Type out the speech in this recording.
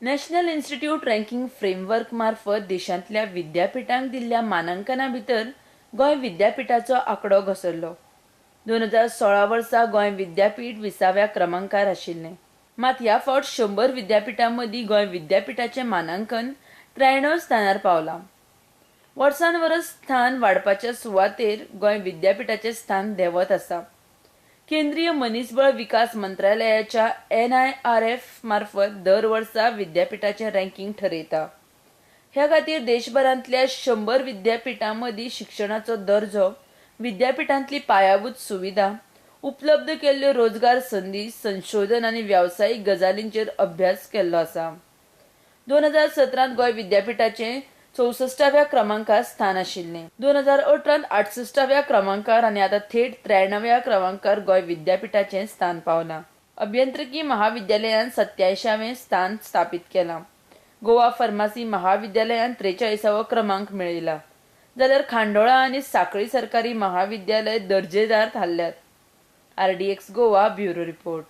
National institute ranking framework मार्फत देशांतल्या विद्यापीठांक दिल्ल्या मानांकना भितर गोंय विद्यापीठाचो आंकडो घसरलो। 2016 वर्सा गोंय विद्यापीठ 20व्या क्रमांकार आशिल्लें। मात ह्या फावट 100 विद्यापीठां मदीं गोंय विद्यापीठाचें मानांकन 93 स्थानार पावलां। वर्सान वर्स स्थान वाडपाच्या सुवातेर गोंय विद्यापीठाचें स्थान देंवत आसा। केंद्रीय मनीसबळ विकास मंत्रालयाच्या NIRF मार्फत दर वर्सा विद्यापीठाचें रँकिंग ठरयता। ह्या खातीर देशभरांतल्या 100 विद्यापीठां मदीं शिक्षणाचो दर्जो, विद्यापीठांतली पायाभूत सुविधा, उपलब्ध केल्ल्यो रोजगार संदी, संशोधन आनी व्यावसायीक गजालींचेर अभ्यास केल्लो आसा। 2017 गोंय विद्यापीठाचें 64व्या क्रमांकार स्थान आशिल्लें। 2018 68व्या क्रमांकार आनी आतां थेट 93व्या क्रमांकार गोंय विद्यापीठाचें स्थान पावलां। अभियांत्रिकी महाविद्यालयान 87वें स्थान स्थापीत केलां। गोवा फार्मासी महाविद्यालयान 43वो क्रमांक मेळयला, जाल्यार खांडोळा आनी सांखळी सरकारी महाविद्यालय दर्जेदार थारल्यात। RDX Goa bureau report.